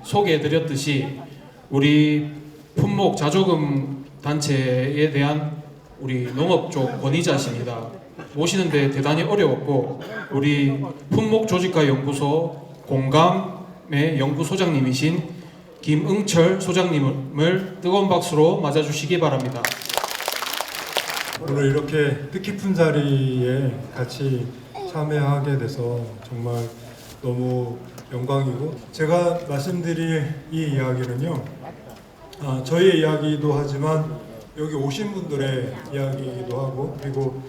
소개해드렸듯이 우리 품목 자조금 단체에 대한 우리 농업 쪽 권위자십니다. 모시는데 대단히 어려웠고 우리 품목조직화 연구소 공감의 연구소장님이신 김응철 소장님을 뜨거운 박수로 맞아주시기 바랍니다. 오늘 이렇게 뜻깊은 자리에 같이 참여하게 돼서 정말 너무 영광이고, 제가 말씀드릴 이 이야기는요, 저희의 이야기도 하지만 여기 오신 분들의 이야기이기도 하고, 그리고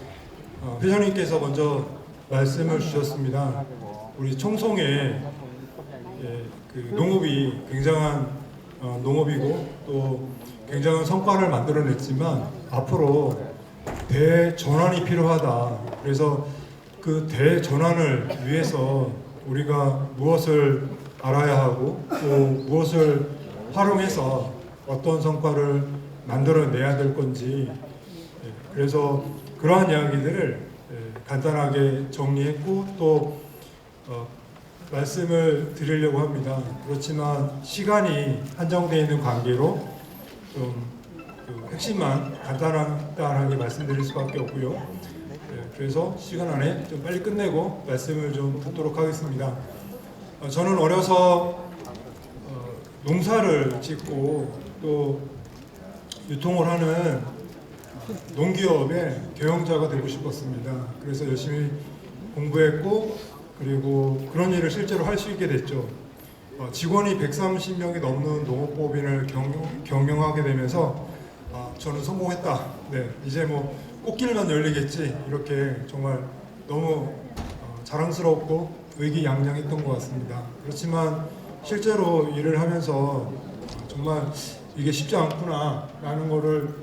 회장님께서 먼저 말씀을 주셨습니다. 우리 청송에 그 농업이 굉장한 농업이고 또 굉장한 성과를 만들어냈지만 앞으로 대전환이 필요하다. 그래서 그 대전환을 위해서 우리가 무엇을 알아야 하고 또 무엇을 활용해서 어떤 성과를 만들어내야 될 건지, 그래서 그러한 이야기들을 간단하게 정리했고 또 말씀을 드리려고 합니다. 그렇지만 시간이 한정되어 있는 관계로 좀 핵심만 간단하게 말씀드릴 수밖에 없고요. 그래서 시간 안에 좀 빨리 끝내고 말씀을 좀 듣도록 하겠습니다. 저는 어려서 농사를 짓고 또 유통을 하는 농기업의 경영자가 되고 싶었습니다. 그래서 열심히 공부했고 그리고 그런 일을 실제로 할 수 있게 됐죠. 직원이 130명이 넘는 농업법인을 경영하게 되면서 저는 성공했다. 네, 이제 뭐 꽃길만 열리겠지. 이렇게 정말 너무 자랑스럽고 의기양양했던 것 같습니다. 그렇지만 실제로 일을 하면서 정말 이게 쉽지 않구나라는 거를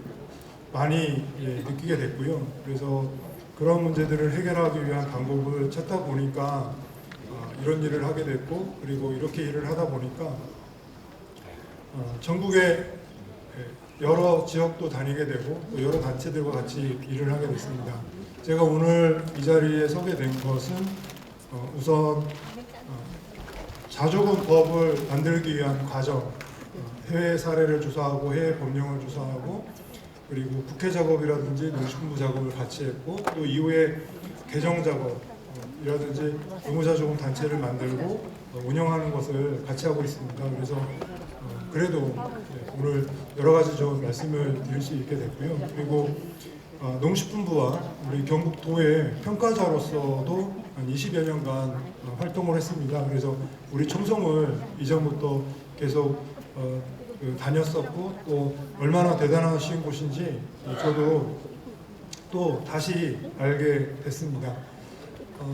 많이 느끼게 됐고요. 그래서 그런 문제들을 해결하기 위한 방법을 찾다 보니까 이런 일을 하게 됐고, 그리고 이렇게 일을 하다 보니까 전국의 여러 지역도 다니게 되고 또 여러 단체들과 같이 일을 하게 됐습니다. 제가 오늘 이 자리에 서게 된 것은 우선 자조금법을 만들기 위한 과정, 해외 사례를 조사하고 해외 법령을 조사하고 그리고 국회 작업이라든지 농식품부 작업을 같이 했고 또 이후에 개정 작업이라든지 농어자조금 단체를 만들고 운영하는 것을 같이 하고 있습니다. 그래서 그래도 오늘 여러 가지 좀 말씀을 드릴 수 있게 됐고요. 그리고 농식품부와 우리 경북도의 평가자로서도 한 20여 년간 활동을 했습니다. 그래서 우리 청송을 이전부터 계속 다녔었고 또 얼마나 대단하신 곳인지 저도 또 다시 알게 됐습니다.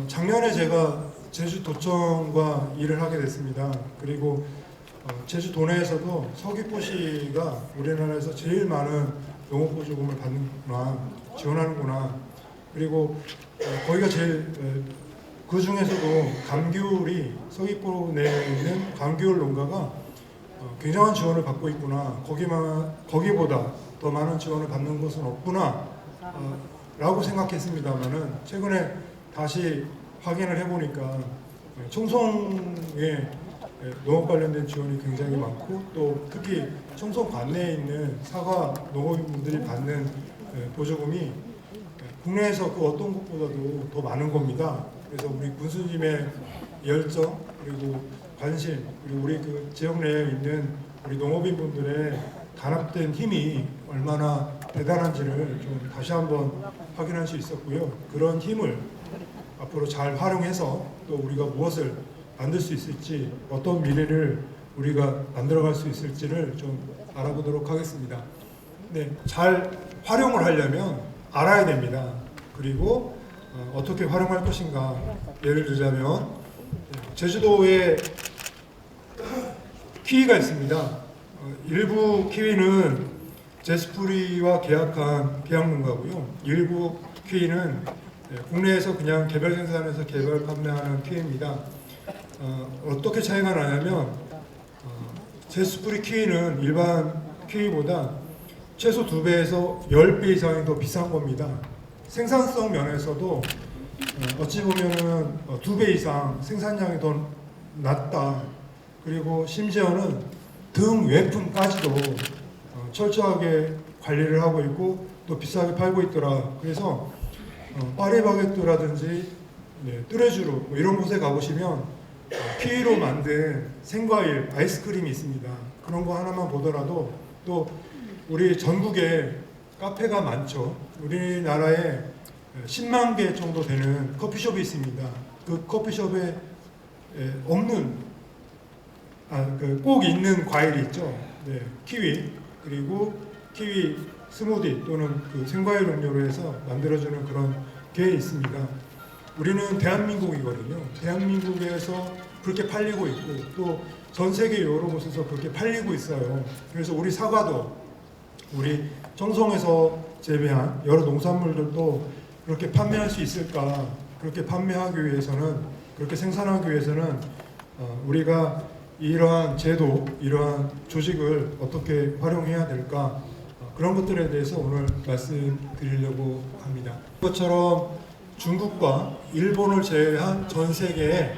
작년에 제가 제주도청과 일을 하게 됐습니다. 그리고 제주도 내에서도 서귀포시가 우리나라에서 제일 많은 농업보조금을 받는구나, 지원하는구나. 그리고 거기가 제일 그 중에서도 감귤이 서귀포 내에 있는 감귤 농가가 굉장한 지원을 받고 있구나. 거기보다 더 많은 지원을 받는 것은 없구나 라고 생각했습니다만은 최근에 다시 확인을 해보니까 청송에 농업 관련된 지원이 굉장히 많고 또 특히 청송 관내에 있는 사과 농업인분들이 받는 보조금이 국내에서 그 어떤 것보다도 더 많은 겁니다. 그래서 우리 군수님의 열정 그리고 관심 그리고 우리 그 지역 내에 있는 우리 농업인분들의 단합된 힘이 얼마나 대단한지를 좀 다시 한번 확인할 수 있었고요. 그런 힘을 앞으로 잘 활용해서 또 우리가 무엇을 만들 수 있을지, 어떤 미래를 우리가 만들어갈 수 있을지를 좀 알아보도록 하겠습니다. 네, 잘 활용을 하려면 알아야 됩니다. 그리고 어떻게 활용할 것인가. 예를 들자면 제주도에 키위가 있습니다. 일부 키위는 제스프리와 계약한 계약농가고요. 일부 키위는 국내에서 그냥 개별 생산해서 개별 판매하는 키위입니다. 어떻게 차이가 나냐면 제스프리 키위는 일반 키위보다 최소 2배에서 10배 이상이 더 비싼 겁니다. 생산성 면에서도 어찌 보면은 2배 이상 생산량이 더 낮다. 그리고 심지어는 등 외품까지도 철저하게 관리를 하고 있고 또 비싸게 팔고 있더라. 그래서 파리바게뜨라든지 뚜레쥬르 뭐 이런 곳에 가보시면 키위로 만든 생과일 아이스크림이 있습니다. 그런 거 하나만 보더라도 또 우리 전국에 카페가 많죠. 우리나라에 10만 개 정도 되는 커피숍이 있습니다. 그 커피숍에 없는 꼭 있는 과일이 있죠. 네, 키위 그리고 키위 스무디 또는 그 생과일 음료로 해서 만들어주는 그런 게 있습니다. 우리는 대한민국이거든요. 대한민국에서 그렇게 팔리고 있고 또 전 세계 여러 곳에서 그렇게 팔리고 있어요. 그래서 우리 사과도 우리 청송에서 재배한 여러 농산물들도 그렇게 판매할 수 있을까? 그렇게 판매하기 위해서는 그렇게 생산하기 위해서는 우리가 이러한 제도, 이러한 조직을 어떻게 활용해야 될까? 그런 것들에 대해서 오늘 말씀드리려고 합니다. 그것처럼 중국과 일본을 제외한 전 세계에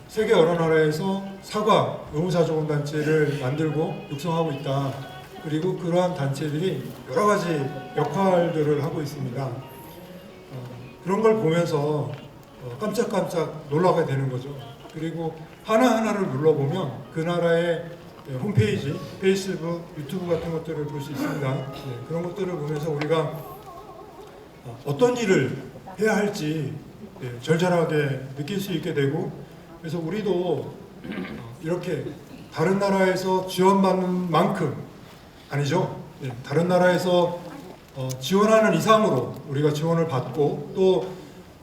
세계 여러 나라에서 사과 의무자조금 단체를 만들고 육성하고 있다. 그리고 그러한 단체들이 여러 가지 역할들을 하고 있습니다. 그런 걸 보면서 깜짝깜짝 놀라게 되는 거죠. 그리고 하나하나를 눌러보면 그 나라의 홈페이지, 페이스북, 유튜브 같은 것들을 볼 수 있습니다. 그런 것들을 보면서 우리가 어떤 일을 해야 할지 절절하게 느낄 수 있게 되고, 그래서 우리도 이렇게 다른 나라에서 지원받는 만큼 아니죠. 다른 나라에서 지원하는 이상으로 우리가 지원을 받고 또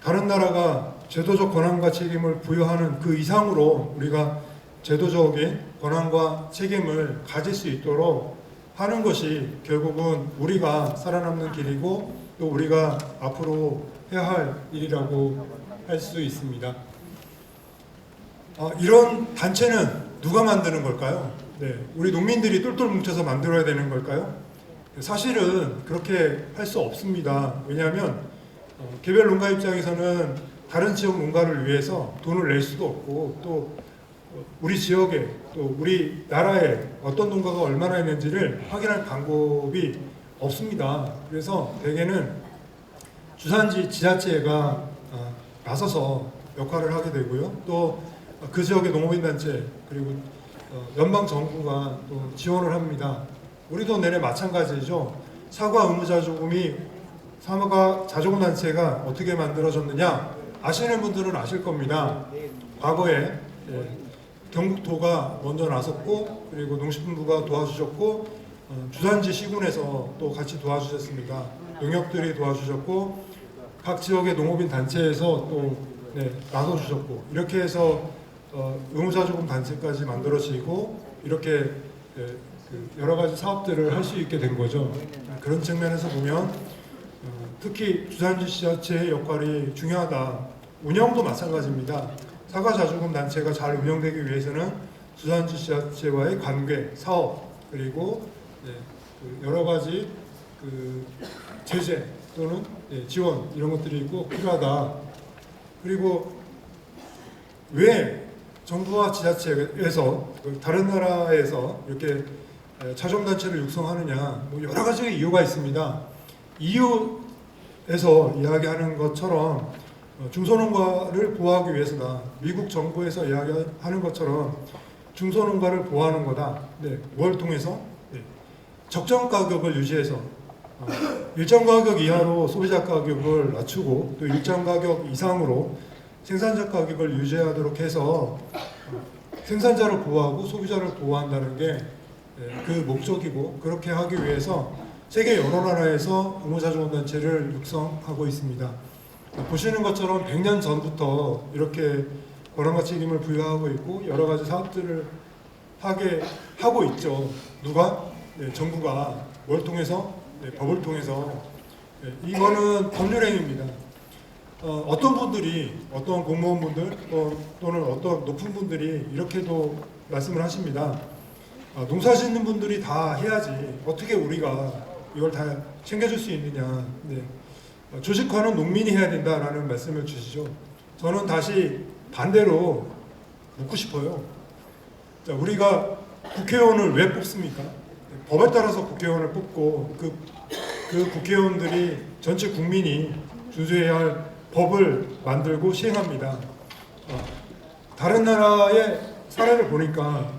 다른 나라가 제도적 권한과 책임을 부여하는 그 이상으로 우리가 제도적인 권한과 책임을 가질 수 있도록 하는 것이 결국은 우리가 살아남는 길이고 또 우리가 앞으로 해야 할 일이라고 할 수 있습니다. 이런 단체는 누가 만드는 걸까요? 우리 농민들이 똘똘 뭉쳐서 만들어야 되는 걸까요? 사실은 그렇게 할 수 없습니다. 왜냐하면 개별 농가 입장에서는 다른 지역 농가를 위해서 돈을 낼 수도 없고 또 우리 지역에 또 우리 나라에 어떤 농가가 얼마나 있는지를 확인할 방법이 없습니다. 그래서 대개는 주산지 지자체가 나서서 역할을 하게 되고요. 또 그 지역의 농업인 단체 그리고 연방 정부가 또 지원을 합니다. 우리도 내내 마찬가지죠. 사과 의무자조금이 사과 자조금 단체가 어떻게 만들어졌느냐 아시는 분들은 아실 겁니다. 과거에 경북도가 먼저 나섰고 그리고 농식품부가 도와주셨고 주산지 시군에서 또 같이 도와주셨습니다. 농협들이 도와주셨고 각 지역의 농업인 단체에서 또 나서주셨고 이렇게 해서 의무자조금 단체까지 만들어지고 이렇게 여러 가지 사업들을 할 수 있게 된 거죠. 그런 측면에서 보면 특히 주산지 지자체의 역할이 중요하다. 운영도 마찬가지입니다. 사과자조금 단체가 잘 운영되기 위해서는 주산지 지자체와의 관계, 사업 그리고 여러 가지 제재 또는 지원 이런 것들이 꼭 필요하다. 그리고 왜 정부와 지자체에서 다른 나라에서 이렇게 자조금단체를 육성하느냐 여러 가지 이유가 있습니다. 이유에서 이야기하는 것처럼 중소농가를 보호하기 위해서다. 미국 정부에서 이야기하는 것처럼 중소농가를 보호하는 거다. 뭘 통해서? 적정 가격을 유지해서 일정 가격 이하로 소비자 가격을 낮추고 또 일정 가격 이상으로 생산자 가격을 유지하도록 해서 생산자를 보호하고 소비자를 보호한다는 게 그 목적이고 그렇게 하기 위해서 세계 여러 나라에서 의무자조금단체를 육성하고 있습니다. 보시는 것처럼 100년 전부터 이렇게 권한과 책임을 부여하고 있고 여러 가지 사업들을 하게 하고 있죠. 누가? 정부가 뭘 통해서? 법을 통해서. 이거는 법률행위입니다. 어떤 분들이 어떤 공무원분들 또는 어떤 높은 분들이 이렇게도 말씀을 하십니다. 농사 짓는 분들이 다 해야지 어떻게 우리가 이걸 다 챙겨줄 수 있느냐. 조직화는 농민이 해야 된다라는 말씀을 주시죠. 저는 다시 반대로 묻고 싶어요. 자, 우리가 국회의원을 왜 뽑습니까? 법에 따라서 국회의원을 뽑고 그 국회의원들이 전체 국민이 준수해야 할 법을 만들고 시행합니다. 다른 나라의 사례를 보니까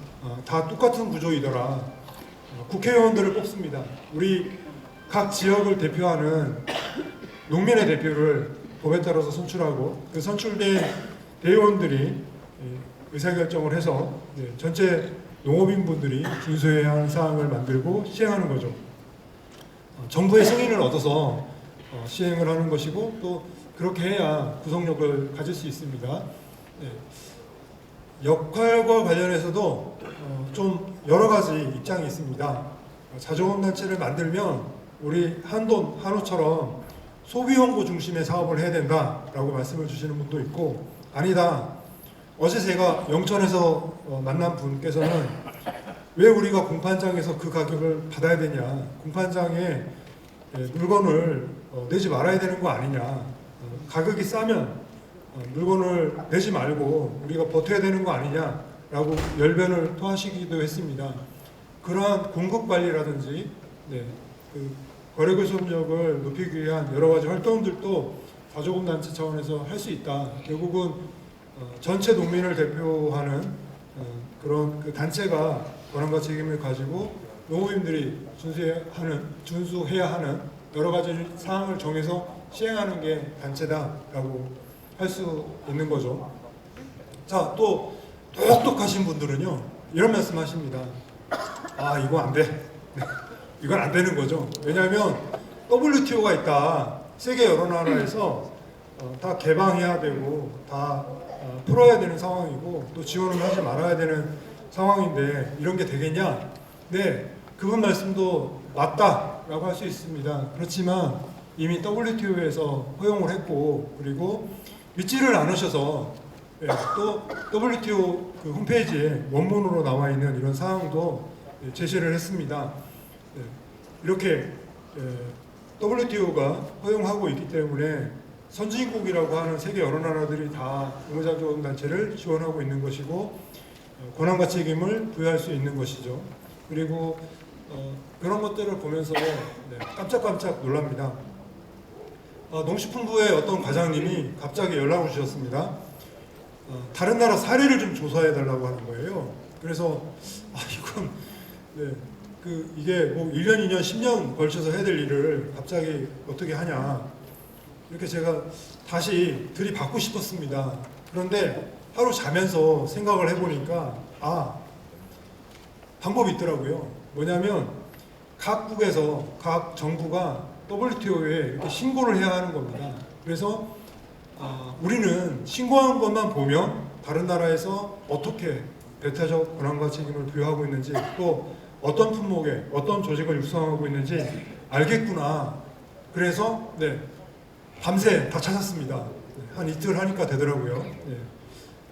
다 똑같은 구조이더라. 국회의원들을 뽑습니다. 우리 각 지역을 대표하는 농민의 대표를 법에 따라서 선출하고 그 선출된 대의원들이 의사결정을 해서 전체 농업인분들이 준수해야 하는 사항을 만들고 시행하는 거죠. 정부의 승인을 얻어서 시행을 하는 것이고 또 그렇게 해야 구속력을 가질 수 있습니다. 역할과 관련해서도 좀 여러 가지 입장이 있습니다. 자조금단체를 만들면 우리 한우처럼 소비 홍보 중심의 사업을 해야 된다라고 말씀을 주시는 분도 있고, 아니다, 어제 제가 영천에서 만난 분께서는 왜 우리가 공판장에서 그 가격을 받아야 되냐, 공판장에 물건을 내지 말아야 되는 거 아니냐, 가격이 싸면 물건을 내지 말고 우리가 버텨야 되는 거 아니냐라고 열변을 토하시기도 했습니다. 그러한 공급 관리라든지 그 거래교섭력을 높이기 위한 여러 가지 활동들도 자조금단체 차원에서 할 수 있다. 결국은 전체 농민을 대표하는 그런 그 단체가 권한과 책임을 가지고 농업인들이 준수해야 하는 여러 가지 사항을 정해서 시행하는 게 단체다라고 할 수 있는 거죠. 자, 또 똑똑하신 분들은요 이런 말씀하십니다. 아, 이거 안 돼. 이건 안 되는 거죠. 왜냐하면 WTO가 있다. 세계 여러 나라에서 다 개방해야 되고 다 풀어야 되는 상황이고 또 지원을 하지 말아야 되는 상황인데 이런 게 되겠냐? 네, 그분 말씀도 맞다라고 할 수 있습니다. 그렇지만 이미 WTO에서 허용을 했고, 그리고 믿지를 않으셔서 또 WTO 그 홈페이지에 원문으로 나와 있는 이런 사항도 제시를 했습니다. 이렇게 WTO가 허용하고 있기 때문에 선진국이라고 하는 세계 여러 나라들이 다 의무자조금단체를 지원하고 있는 것이고 권한과 책임을 부여할 수 있는 것이죠. 그리고 그런 것들을 보면서 깜짝깜짝 놀랍니다. 농식품부의 어떤 과장님이 갑자기 연락을 주셨습니다. 다른 나라 사례를 좀 조사해 달라고 하는 거예요. 그래서 이건 이게 뭐 1년, 2년, 10년 걸쳐서 해야 될 일을 갑자기 어떻게 하냐, 이렇게 제가 다시 들이받고 싶었습니다. 그런데 하루 자면서 생각을 해보니까 방법이 있더라고요. 뭐냐면 각국에서 각 정부가 WTO에 이렇게 신고를 해야 하는 겁니다. 그래서 우리는 신고한 것만 보면 다른 나라에서 어떻게 배타적 권한과 책임을 부여하고 있는지, 또 어떤 품목에 어떤 조직을 육성하고 있는지 알겠구나. 그래서 밤새 다 찾았습니다. 한 이틀 하니까 되더라고요.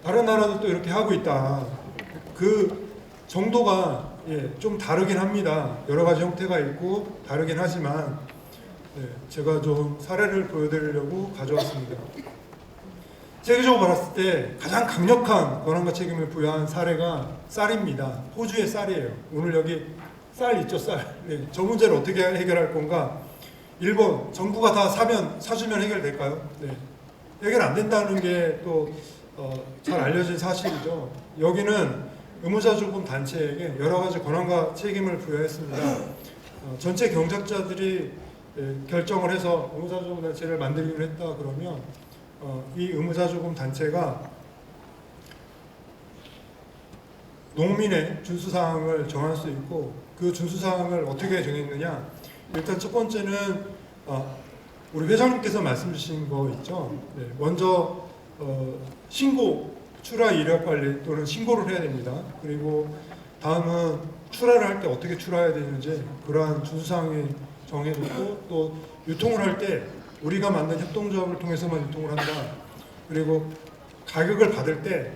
다른 나라도 또 이렇게 하고 있다. 그 정도가 좀 다르긴 합니다. 여러 가지 형태가 있고 다르긴 하지만 제가 좀 사례를 보여드리려고 가져왔습니다. 세계적으로 봤을 때 가장 강력한 권한과 책임을 부여한 사례가 쌀입니다. 호주의 쌀이에요. 오늘 여기 쌀 있죠, 쌀. 저 문제를 어떻게 해결할 건가? 1번, 정부가 다 사주면 해결될까요? 해결 안 된다는 게 또 잘 알려진 사실이죠. 여기는 의무자조금 단체에게 여러 가지 권한과 책임을 부여했습니다. 전체 경작자들이 결정을 해서 의무자조금 단체를 만들기로 했다 그러면 이 의무자조금 단체가 농민의 준수사항을 정할 수 있고, 그 준수사항을 어떻게 정했느냐, 일단 첫 번째는 우리 회장님께서 말씀 주신 거 있죠. 먼저 신고, 출하 이력 관리 또는 신고를 해야 됩니다. 그리고 다음은 출하를 할 때 어떻게 출하해야 되는지 그러한 준수사항이 정해졌고, 또 유통을 할 때 우리가 만든 협동조합을 통해서만 유통을 한다. 그리고 가격을 받을 때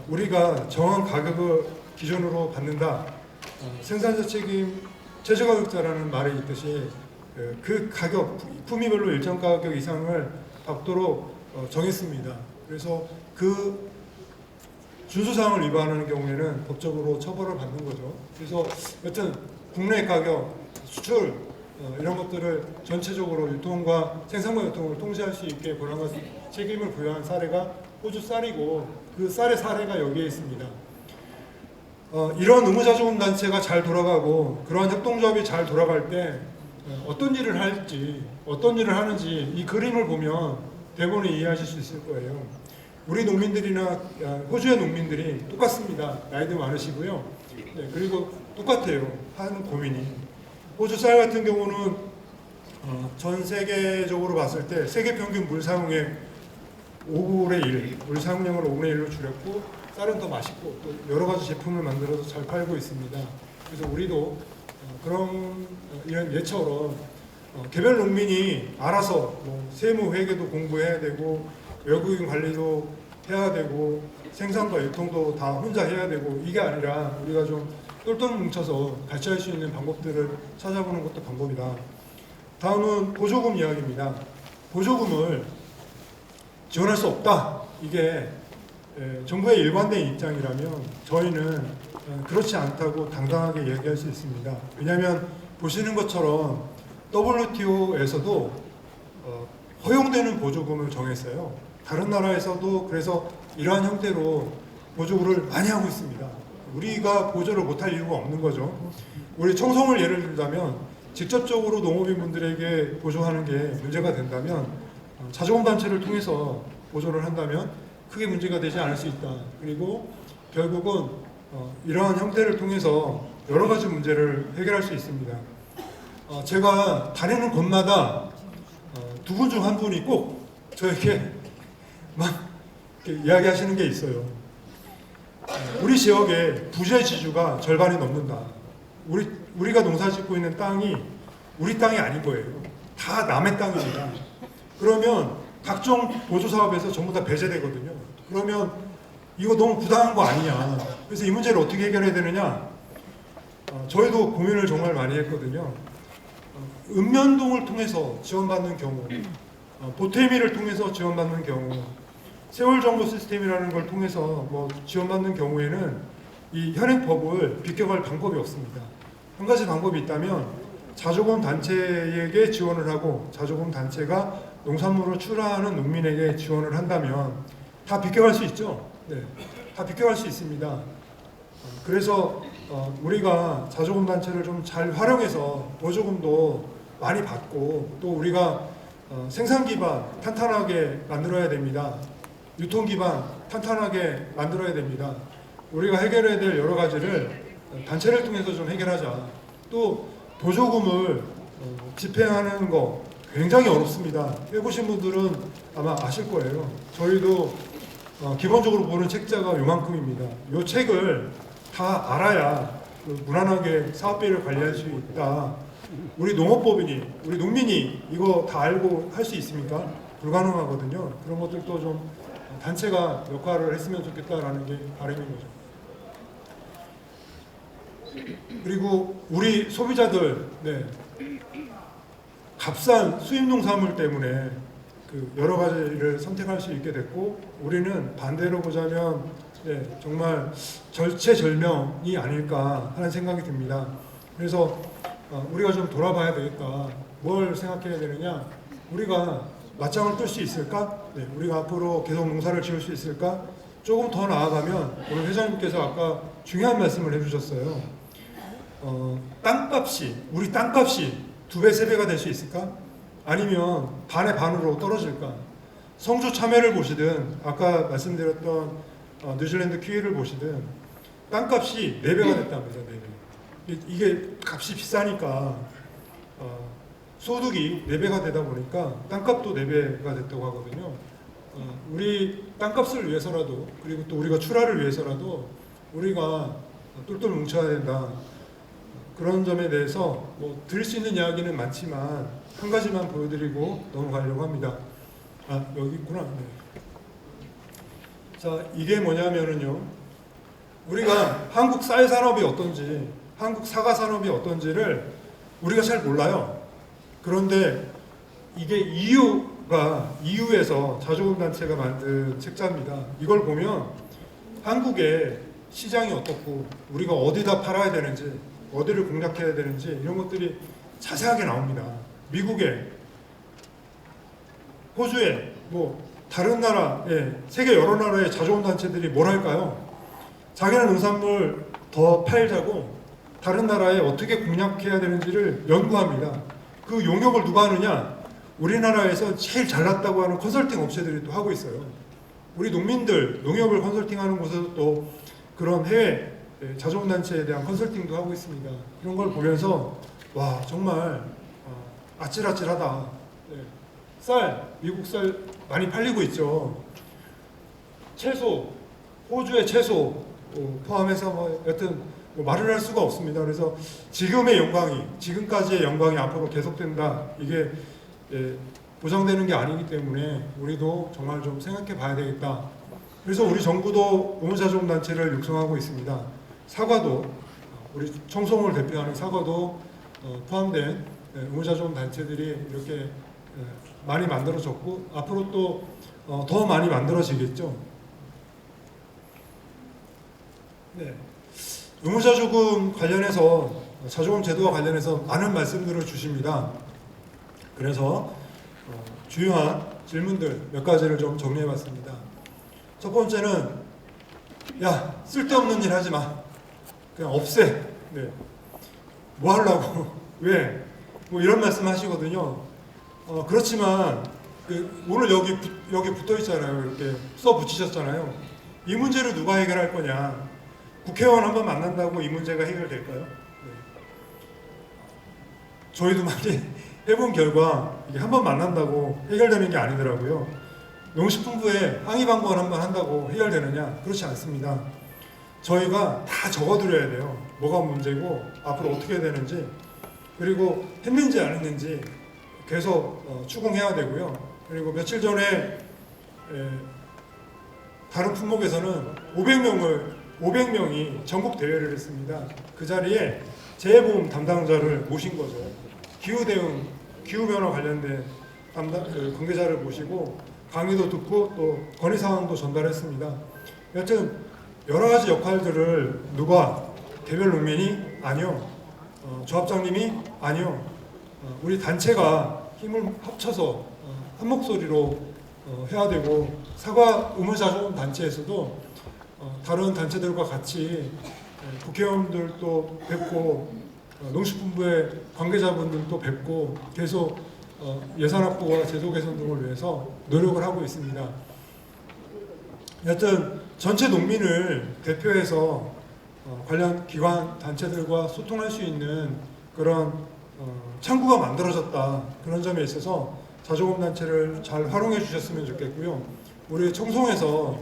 우리가 정한 가격을 기준으로 받는다. 생산자 책임 최저가격자라는 말이 있듯이 그 가격, 품위별로 일정 가격 이상을 받도록 정했습니다. 그래서 그 준수사항을 위반하는 경우에는 법적으로 처벌을 받는 거죠. 그래서 여튼 국내 가격, 수출 이런 것들을 전체적으로 유통과 생산과 유통을 통제할 수 있게 권한과 책임을 부여한 사례가 호주 쌀이고 그 쌀의 사례가 여기에 있습니다. 이런 의무자조금 단체가 잘 돌아가고 그러한 협동조합이 잘 돌아갈 때 어떤 일을 할지 어떤 일을 하는지 이 그림을 보면 대본에 이해하실 수 있을 거예요. 우리 농민들이나 호주의 농민들이 똑같습니다. 나이도 많으시고요. 네, 그리고 똑같아요. 하는 고민이. 호주 쌀 같은 경우는 전 세계적으로 봤을 때 세계 평균 물 사용의 5분의 1, 물 사용량을 5분의 1로 줄였고 쌀은 더 맛있고 또 여러 가지 제품을 만들어서 잘 팔고 있습니다. 그래서 우리도 그런 이런 예처럼 개별 농민이 알아서 뭐 세무 회계도 공부해야 되고 외국인 관리도 해야 되고 생산과 유통도 다 혼자 해야 되고 이게 아니라 우리가 좀 똘똘 뭉쳐서 같이 할 수 있는 방법들을 찾아보는 것도 방법이다. 다음은 보조금 이야기입니다. 보조금을 지원할 수 없다. 이게 정부의 일관된 입장이라면 저희는 그렇지 않다고 당당하게 얘기할 수 있습니다. 왜냐하면 보시는 것처럼 WTO에서도 허용되는 보조금을 정했어요. 다른 나라에서도 그래서 이러한 형태로 보조를 많이 하고 있습니다. 우리가 보조를 못할 이유가 없는 거죠. 우리 청송을 예를 들자면 직접적으로 농업인분들에게 보조하는 게 문제가 된다면 자조금 단체를 통해서 보조를 한다면 크게 문제가 되지 않을 수 있다. 그리고 결국은 이러한 형태를 통해서 여러 가지 문제를 해결할 수 있습니다. 제가 다니는 곳마다 두 분 중 한 분이 꼭 저에게 막 이야기하시는 게 있어요. 우리 지역의 부재지주가 절반이 넘는다. 우리가 농사짓고 있는 땅이 우리 땅이 아닌 거예요. 다 남의 땅입니다. 그러면 각종 보조 사업에서 전부 다 배제되거든요. 그러면 이거 너무 부당한 거 아니냐. 그래서 이 문제를 어떻게 해결해야 되느냐. 저희도 고민을 정말 많이 했거든요. 읍면동을 통해서 지원받는 경우, 보태미를 통해서 지원받는 경우, 세월 정보 시스템이라는 걸 통해서 뭐 지원받는 경우에는 이 현행법을 비껴갈 방법이 없습니다. 한 가지 방법이 있다면 자조금 단체에게 지원을 하고 자조금 단체가 농산물을 출하하는 농민에게 지원을 한다면 다 비껴갈 수 있죠. 네, 다 비껴갈 수 있습니다. 그래서 우리가 자조금 단체를 좀 잘 활용해서 보조금도 많이 받고 또 우리가 생산 기반 탄탄하게 만들어야 됩니다. 유통 기반 탄탄하게 만들어야 됩니다. 우리가 해결해야 될 여러 가지를 단체를 통해서 좀 해결하자. 또 보조금을 집행하는 거 굉장히 어렵습니다. 해보신 분들은 아마 아실 거예요. 저희도 기본적으로 보는 책자가 요만큼입니다. 이 책을 다 알아야 무난하게 사업비를 관리할 수 있다. 우리 농업법인이, 우리 농민이 이거 다 알고 할 수 있습니까? 불가능하거든요. 그런 것들도 좀 단체가 역할을 했으면 좋겠다라는 게 바람인 거죠. 그리고 우리 소비자들, 네, 값싼 수입 농산물 때문에 여러 가지를 선택할 수 있게 됐고 우리는 반대로 보자면 네, 정말 절체절명이 아닐까 하는 생각이 듭니다. 그래서 우리가 좀 돌아봐야 되겠다. 뭘 생각해야 되느냐? 우리가 맞짱을 뜰 수 있을까? 네, 우리가 앞으로 계속 농사를 지을 수 있을까? 조금 더 나아가면 오늘 회장님께서 아까 중요한 말씀을 해주셨어요. 우리 땅값이 2배, 3배가 될 수 있을까? 아니면 반의 반으로 떨어질까? 성주 참외를 보시든 아까 말씀드렸던 뉴질랜드 키위를 보시든 땅값이 4배가 됐답니다. 4배. 이게 값이 비싸니까 소득이 4배가 되다 보니까 땅값도 4배가 됐다고 하거든요. 우리 땅값을 위해서라도 그리고 또 우리가 출하를 위해서라도 우리가 똘똘 뭉쳐야 된다. 그런 점에 대해서 뭐 드릴 수 있는 이야기는 많지만 한 가지만 보여드리고 넘어가려고 합니다. 여기 있구나. 네. 자, 이게 뭐냐면은요. 우리가 한국 쌀 산업이 어떤지, 한국 사과 산업이 어떤지를 우리가 잘 몰라요. 그런데 이게 EU에서 자조금 단체가 만든 책자입니다. 이걸 보면 한국의 시장이 어떻고 우리가 어디다 팔아야 되는지 어디를 공략해야 되는지 이런 것들이 자세하게 나옵니다. 미국에, 호주에, 뭐 다른 나라에, 세계 여러 나라의 자조금 단체들이 뭘 할까요? 자기네 농산물 더 팔자고 다른 나라에 어떻게 공략해야 되는지를 연구합니다. 그 용역을 누가 하느냐? 우리나라에서 제일 잘났다고 하는 컨설팅 업체들이 또 하고 있어요. 우리 농민들 농협을 컨설팅하는 곳에서 또 그런 해외 자조금 단체에 대한 컨설팅도 하고 있습니다. 이런 걸 보면서 와 정말 아찔아찔하다. 네. 쌀, 미국 쌀 많이 팔리고 있죠. 채소, 호주의 채소 포함해서 뭐 여튼 뭐 말을 할 수가 없습니다. 그래서 지금의 영광이, 지금까지의 영광이 앞으로 계속된다. 이게 보장되는 게 아니기 때문에 우리도 정말 좀 생각해 봐야 되겠다. 그래서 우리 정부도 의무자조금 단체를 육성하고 있습니다. 사과도, 우리 청송을 대표하는 사과도 포함된 의무자조금 단체들이 이렇게 많이 만들어졌고 앞으로 또 더 많이 만들어지겠죠. 네. 의무자조금 관련해서 자조금 제도와 관련해서 많은 말씀들을 주십니다. 그래서 주요한 질문들 몇 가지를 좀 정리해봤습니다. 첫 번째는 야 쓸데없는 일 하지 마. 그냥 없애. 네. 뭐 하려고? 왜? 뭐 이런 말씀하시거든요. 그렇지만 오늘 여기 붙어 있잖아요. 이렇게 써 붙이셨잖아요. 이 문제를 누가 해결할 거냐? 국회의원 한번 만난다고 이 문제가 해결될까요? 네. 저희도 많이 해본 결과 이게 한번 만난다고 해결되는 게 아니더라고요. 농식품부에 항의 방법을 한번 한다고 해결되느냐? 그렇지 않습니다. 저희가 다 적어드려야 돼요. 뭐가 문제고 앞으로 어떻게 해야 되는지 그리고 했는지 안 했는지 계속 추궁해야 되고요. 그리고 며칠 전에 다른 품목에서는 500명이 전국 대회를 했습니다. 그 자리에 재해보험 담당자를 모신 거죠. 기후대응, 기후변화 관련된 관계자를 모시고 강의도 듣고 또 건의사항도 전달했습니다. 여튼 여러 가지 역할들을 누가 개별 농민이 아니요, 조합장님이 아니요, 우리 단체가 힘을 합쳐서 한 목소리로 해야 되고 사과 의무자조금 단체에서도 다른 단체들과 같이 국회의원들도 뵙고 농식품부의 관계자분들도 뵙고 계속 예산 확보와 제도 개선 등을 위해서 노력을 하고 있습니다. 여튼 전체 농민을 대표해서 관련 기관 단체들과 소통할 수 있는 그런 창구가 만들어졌다. 그런 점에 있어서 자조금 단체를 잘 활용해 주셨으면 좋겠고요. 우리 청송에서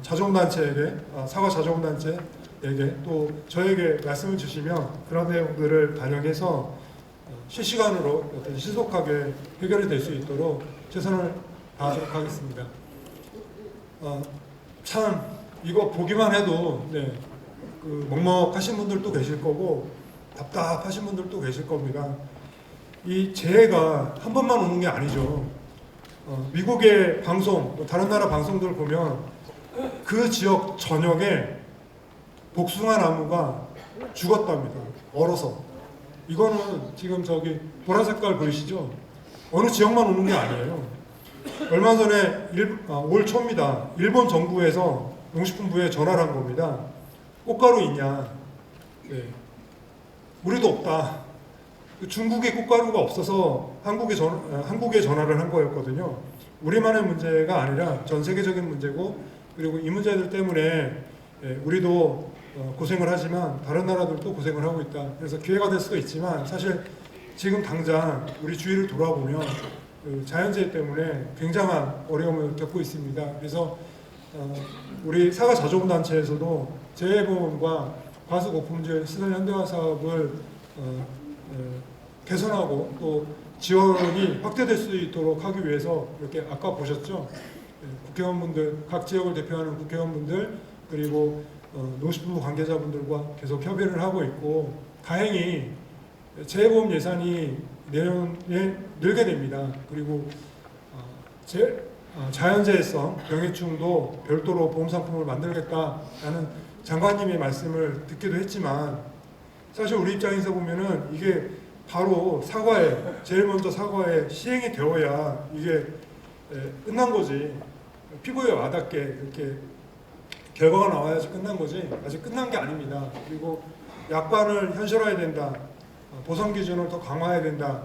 자조금 단체에게 사과 자조금 단체에게 또 저에게 말씀을 주시면 그런 내용들을 반영해서 실시간으로 어떤 신속하게 해결이 될 수 있도록 최선을 다하도록 하겠습니다. 참 이거 보기만 해도 네, 그 먹먹하신 분들도 계실 거고 답답하신 분들도 계실 겁니다. 이 재해가 한 번만 오는 게 아니죠. 미국의 방송, 다른 나라 방송들 보면 그 지역 전역에 복숭아 나무가 죽었답니다. 얼어서. 이거는 지금 저기 보라 색깔 보이시죠? 어느 지역만 오는 게 아니에요. 얼마 전에 올 초입니다. 일본 정부에서 농식품부에 전화를 한 겁니다. 꽃가루 있냐? 네. 우리도 없다. 중국에 꽃가루가 없어서 한국에 전화를 한 거였거든요. 우리만의 문제가 아니라 전 세계적인 문제고 그리고 이 문제들 때문에 우리도 고생을 하지만 다른 나라들도 고생을 하고 있다. 그래서 기회가 될 수도 있지만 사실 지금 당장 우리 주위를 돌아보면 그 자연재해 때문에 굉장한 어려움을 겪고 있습니다. 그래서 우리 사과 자조금 단체에서도 재해보험과 과수거품질 시설 현대화 사업을 개선하고 또 지원이 확대될 수 있도록 하기 위해서 이렇게 아까 보셨죠? 국회의원분들, 각 지역을 대표하는 국회의원분들 그리고 농식품부 관계자분들과 계속 협의를 하고 있고 다행히 재해보험 예산이 내년에 늘게 됩니다. 그리고 자연재해성 병해충도 별도로 보험 상품을 만들겠다라는 장관님의 말씀을 듣기도 했지만 사실 우리 입장에서 보면은 이게 바로 사과에 제일 먼저 사과에 시행이 되어야 이게 끝난 거지. 피부에 와닿게 이렇게 결과가 나와야지 끝난 거지. 아직 끝난 게 아닙니다. 그리고 약관을 현실화해야 된다. 보상 기준을 더 강화해야 된다.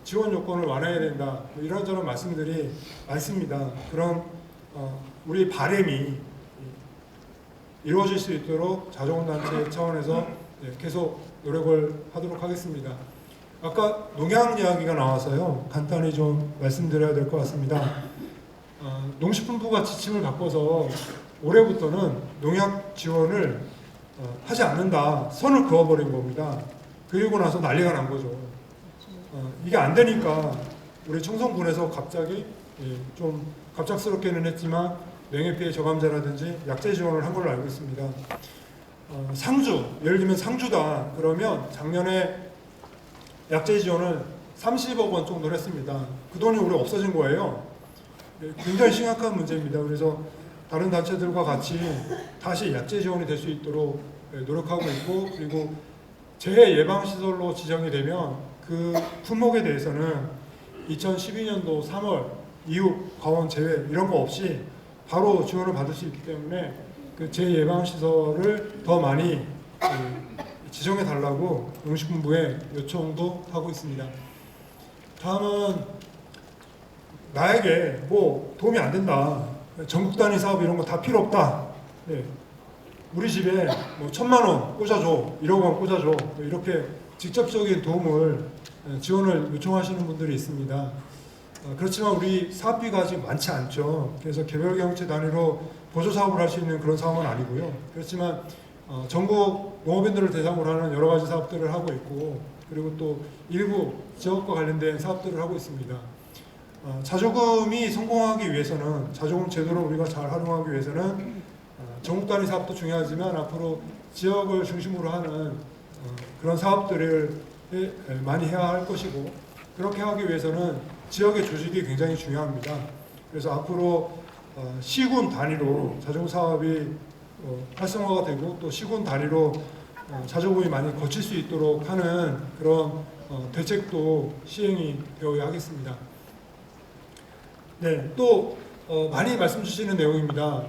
지원 요건을 완화해야 된다. 뭐 이런저런 말씀들이 많습니다. 그런 우리 바람이 이루어질 수 있도록 자조금단체 차원에서 계속 노력을 하도록 하겠습니다. 아까 농약 이야기가 나와서요. 간단히 좀 말씀드려야 될 것 같습니다. 농식품부가 지침을 바꿔서 올해부터는 농약 지원을 하지 않는다. 선을 그어버린 겁니다. 그리고 나서 난리가 난 거죠. 이게 안 되니까 우리 청송군에서 갑자기 좀 갑작스럽게는 했지만 명예피해 저감자라든지 약재 지원을 한 걸로 알고 있습니다. 상주, 예를 들면 상주다 그러면 작년에 약재 지원을 30억 원 정도를 했습니다. 그 돈이 우리 없어진 거예요. 굉장히 심각한 문제입니다. 그래서 다른 단체들과 같이 다시 약재 지원이 될 수 있도록 노력하고 있고, 그리고 재해 예방 시설로 지정이 되면 그 품목에 대해서는 2012년도 3월 이후 과원 제외 이런 거 없이 바로 지원을 받을 수 있기 때문에 그 재해 예방 시설을 더 많이 지정해 달라고 농식품부에 요청도 하고 있습니다. 다음은 나에게 뭐 도움이 안 된다. 전국 단위 사업 이런 거 다 필요 없다. 네. 우리 집에 뭐 1,000만 원 꽂아줘, 1억 원 꽂아줘, 이렇게 직접적인 도움을 지원을 요청하시는 분들이 있습니다. 그렇지만 우리 사업비가 아직 많지 않죠. 그래서 개별 경제 단위로 보조 사업을 할 수 있는 그런 상황은 아니고요. 그렇지만 전국 농업인들을 대상으로 하는 여러 가지 사업들을 하고 있고, 그리고 또 일부 지역과 관련된 사업들을 하고 있습니다. 자조금이 성공하기 위해서는, 자조금 제도를 우리가 잘 활용하기 위해서는 전국 단위 사업도 중요하지만 앞으로 지역을 중심으로 하는 그런 사업들을 많이 해야 할 것이고, 그렇게 하기 위해서는 지역의 조직이 굉장히 중요합니다. 그래서 앞으로 시군 단위로 자조금 사업이 활성화가 되고 또 시군 단위로 자조금이 많이 거칠 수 있도록 하는 그런 대책도 시행이 되어야 하겠습니다. 네, 또 많이 말씀 주시는 내용입니다.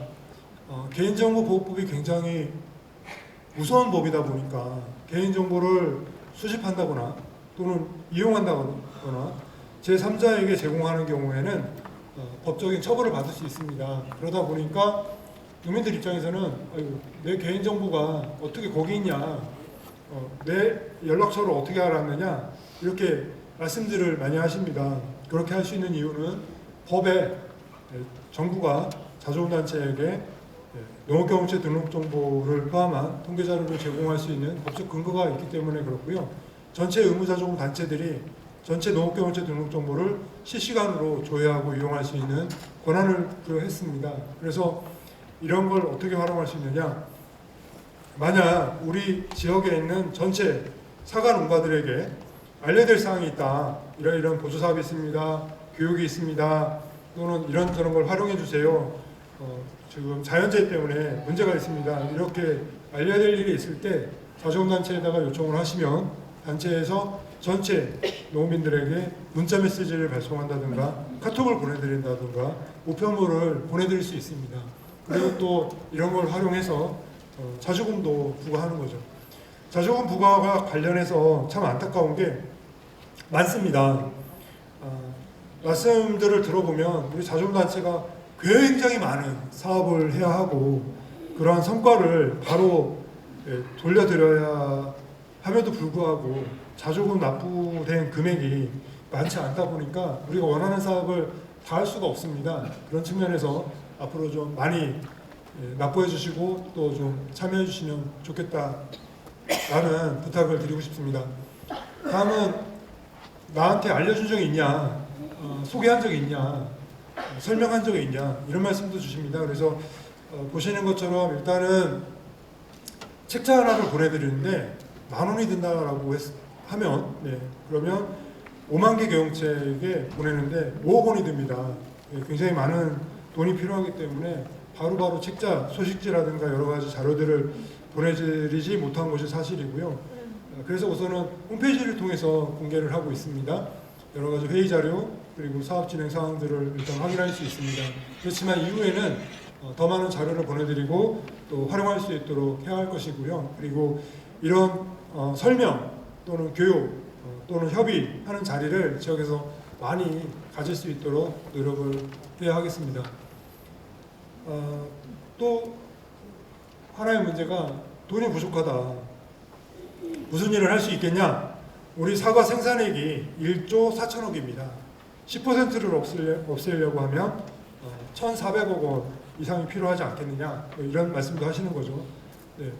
개인정보보호법이 굉장히 무서운 법이다 보니까 개인정보를 수집한다거나 또는 이용한다거나 제3자에게 제공하는 경우에는 법적인 처벌을 받을 수 있습니다. 그러다 보니까 국민들 입장에서는 아이고, 내 개인정보가 어떻게 거기 있냐, 내 연락처를 어떻게 알았느냐, 이렇게 말씀들을 많이 하십니다. 그렇게 할 수 있는 이유는 법에 정부가 자조금단체에게 농업경영체 등록정보를 포함한 통계자료를 제공할 수 있는 법적 근거가 있기 때문에 그렇고요. 전체 의무자조금 단체들이 전체 농업경영체 등록정보를 실시간으로 조회하고 이용할 수 있는 권한을 부여했습니다. 그래서 이런 걸 어떻게 활용할 수 있느냐, 만약 우리 지역에 있는 전체 사과 농가들에게 알려야 될 사항이 있다, 이런 보조사업이 있습니다, 교육이 있습니다, 또는 이런 걸 활용해 주세요, 지금 자연재해 때문에 문제가 있습니다, 이렇게 알려야 될 일이 있을 때 자조금단체에다가 요청을 하시면 단체에서 전체 농민들에게 문자 메시지를 발송한다든가 카톡을 보내드린다든가 우편물을 보내드릴 수 있습니다. 그리고 또 이런 걸 활용해서 자조금도 부과하는 거죠. 자조금 부과와 관련해서 참 안타까운 게 많습니다. 말씀들을 들어보면 우리 자조금단체가 굉장히 많은 사업을 해야 하고 그러한 성과를 바로 돌려드려야 함에도 불구하고 자조금 납부된 금액이 많지 않다 보니까 우리가 원하는 사업을 다 할 수가 없습니다. 그런 측면에서 앞으로 좀 많이 납부해 주시고 또 좀 참여해 주시면 좋겠다라는 부탁을 드리고 싶습니다. 다음은 나한테 알려준 적이 있냐, 소개한 적이 있냐, 설명한 적이 있냐, 이런 말씀도 주십니다. 그래서 보시는 것처럼 일단은 책자 하나를 보내드리는데 10,000원이 든다라고 하면 그러면 5만 개 경영체에게 보내는데 5억 원이 듭니다. 굉장히 많은 돈이 필요하기 때문에 바로바로 책자, 소식지라든가 여러 가지 자료들을 보내드리지 못한 것이 사실이고요. 그래서 우선은 홈페이지를 통해서 공개를 하고 있습니다. 여러 가지 회의 자료 그리고 사업 진행 사항들을 일단 확인할 수 있습니다. 그렇지만 이후에는 더 많은 자료를 보내드리고 또 활용할 수 있도록 해야 할 것이고요. 그리고 이런 설명 또는 교육 또는 협의하는 자리를 지역에서 많이 가질 수 있도록 노력을 해야 하겠습니다. 또 하나의 문제가 돈이 부족하다. 무슨 일을 할 수 있겠냐? 우리 사과 생산액이 1조 4천억입니다. 10%를 없애려고 하면 1,400억 원 이상이 필요하지 않겠느냐? 이런 말씀도 하시는 거죠. 네.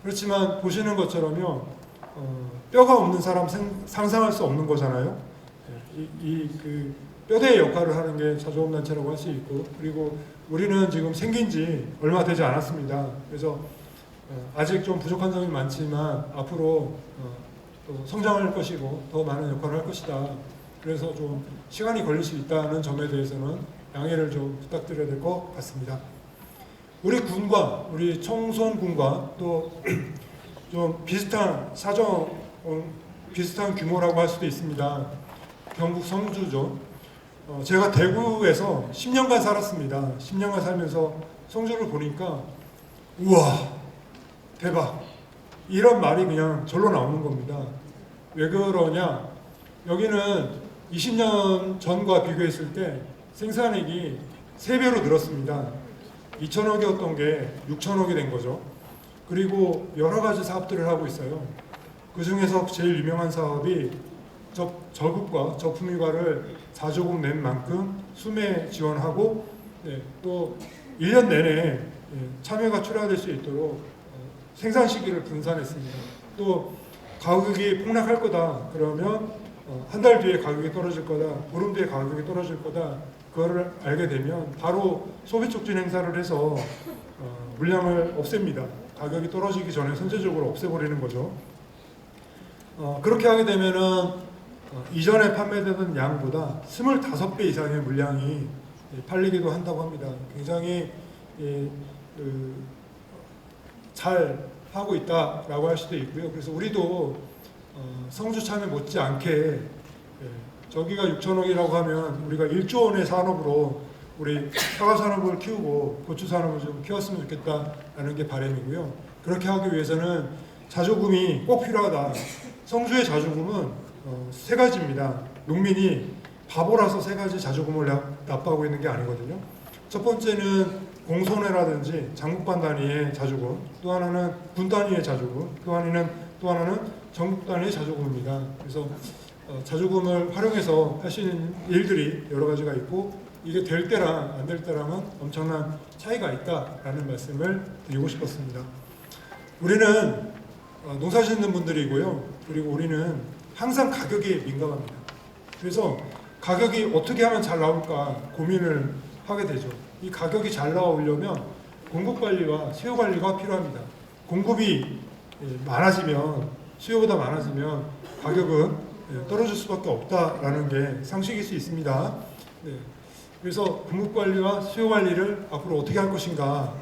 그렇지만 보시는 것처럼요, 뼈가 없는 사람 상상할 수 없는 거잖아요. 그 뼈대의 역할을 하는 게 자조금단체라고 할 수 있고, 그리고 우리는 지금 생긴 지 얼마 되지 않았습니다. 그래서 아직 좀 부족한 점이 많지만 앞으로 또 성장할 것이고 더 많은 역할을 할 것이다. 그래서 좀 시간이 걸릴 수 있다는 점에 대해서는 양해를 좀 부탁드려야 될 것 같습니다. 우리 군과 우리 청송군과 또 좀 비슷한 사정, 비슷한 규모라고 할 수도 있습니다. 경북 성주죠. 제가 대구에서 10년간 살았습니다. 10년간 살면서 성주를 보니까 우와 대박 이런 말이 그냥 절로 나오는 겁니다. 왜 그러냐? 여기는 20년 전과 비교했을 때 생산액이 3배로 늘었습니다. 2천억이었던 게 6천억이 된 거죠. 그리고 여러 가지 사업들을 하고 있어요. 그 중에서 제일 유명한 사업이 저급과 저품위과를 4조금 낸 만큼 수매 지원하고 또 1년 내내 참여가 출하될 수 있도록 생산 시기를 분산했습니다. 또 가격이 폭락할 거다 그러면 한 달 뒤에 가격이 떨어질 거다, 보름 뒤에 가격이 떨어질 거다, 그거를 알게 되면 바로 소비 촉진 행사를 해서 물량을 없앱니다. 가격이 떨어지기 전에 선제적으로 없애버리는 거죠. 그렇게 하게 되면은 이전에 판매되던 양보다 25배 이상의 물량이 팔리기도 한다고 합니다. 굉장히 잘 하고 있다라고 할 수도 있고요. 그래서 우리도 성주 참여 못지않게 저기가 6천억이라고 하면 우리가 1조 원의 산업으로 우리 사과 산업을 키우고 고추 산업을 좀 키웠으면 좋겠다라는 게 바람이고요. 그렇게 하기 위해서는 자조금이 꼭 필요하다. 성주의 자조금은 세 가지입니다. 농민이 바보라서 세 가지 자조금을 납부하고 있는 게 아니거든요. 첫 번째는 공손회라든지 장국반 단위의 자조금, 또 하나는 군 단위의 자조금, 또 하나는 전국 단위의 자조금입니다. 그래서 자조금을 활용해서 할 수 있는 일들이 여러 가지가 있고 이게 될 때랑 안 될 때랑은 엄청난 차이가 있다라는 말씀을 드리고 싶었습니다. 우리는 농사 짓는 분들이고요. 그리고 우리는 항상 가격에 민감합니다. 그래서 가격이 어떻게 하면 잘 나올까 고민을 하게 되죠. 이 가격이 잘 나오려면 공급 관리와 수요 관리가 필요합니다. 공급이 많아지면 수요보다 많아지면 가격은 떨어질 수밖에 없다라는 게 상식일 수 있습니다. 그래서 공급 관리와 수요 관리를 앞으로 어떻게 할 것인가?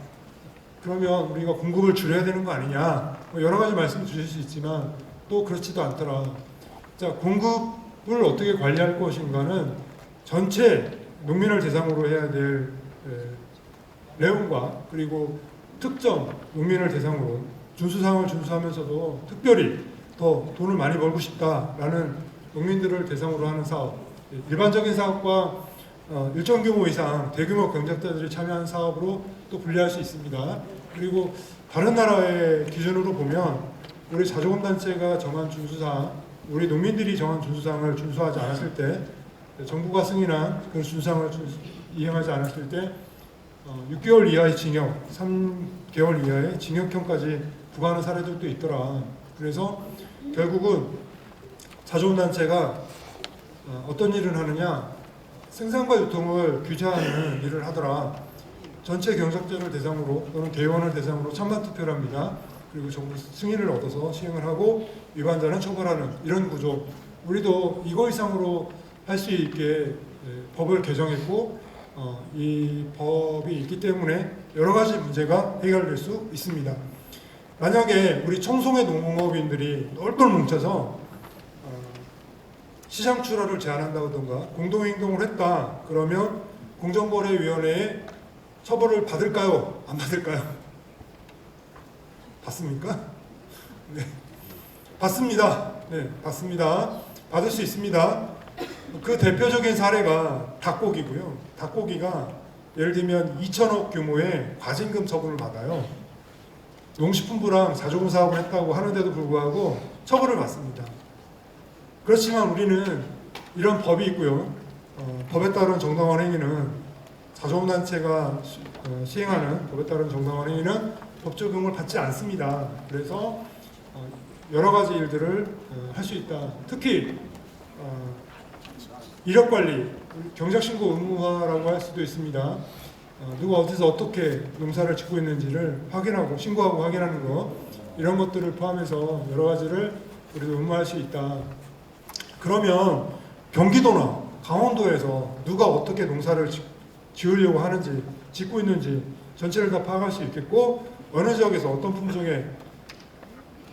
그러면 우리가 공급을 줄여야 되는 거 아니냐? 여러 가지 말씀 주실 수 있지만 또 그렇지도 않더라. 자, 공급을 어떻게 관리할 것인가는 전체 농민을 대상으로 해야 될 레온과 그리고 특정 농민을 대상으로 준수사항을 준수하면서도 특별히 더 돈을 많이 벌고 싶다라는 농민들을 대상으로 하는 사업, 일반적인 사업과 일정 규모 이상 대규모 경작자들이 참여한 사업으로 또 분리할 수 있습니다. 그리고 다른 나라의 기준으로 보면 우리 자조금 단체가 정한 준수사항, 우리 농민들이 정한 준수사항을 준수하지 않았을 때, 정부가 승인한 그 준수사항을 이행하지 않았을 때 6개월 이하의 징역, 3개월 이하의 징역형까지 부과하는 사례들도 있더라. 그래서 결국은 자조금 단체가 어떤 일을 하느냐, 생산과 유통을 규제하는 일을 하더라. 전체 경작자를 대상으로 또는 대의원을 대상으로 찬반 투표를 합니다. 그리고 정부 승인을 얻어서 시행을 하고 위반자는 처벌하는 이런 구조. 우리도 이거 이상으로 할 수 있게 법을 개정했고 이 법이 있기 때문에 여러 가지 문제가 해결될 수 있습니다. 만약에 우리 청송의 농업인들이 똘똘 뭉쳐서 시장 출하를 제한한다던가 공동행동을 했다 그러면 공정거래위원회에 처벌을 받을까요? 안 받을까요? 받습니까? 네, 받습니다. 네, 받습니다. 받을 수 있습니다. 그 대표적인 사례가 닭고기고요. 닭고기가 예를 들면 2천억 규모의 과징금 처분을 받아요. 농식품부랑 자조금 사업을 했다고 하는데도 불구하고 처벌을 받습니다. 그렇지만 우리는 이런 법이 있고요. 법에 따른 정당한 행위는 자조금단체가 시행하는 법에 따른 정당한 행위는 법 적용을 받지 않습니다. 그래서 여러 가지 일들을 할 수 있다. 특히 이력관리, 경작신고 의무화라고 할 수도 있습니다. 누가 어디서 어떻게 농사를 짓고 있는지를 확인하고 신고하고 확인하는 것 이런 것들을 포함해서 여러 가지를 우리도 의무화할 수 있다. 그러면 경기도나 강원도에서 누가 어떻게 농사를 지으려고 하는지 짓고 있는지 전체를 다 파악할 수 있겠고 어느 지역에서 어떤 품종의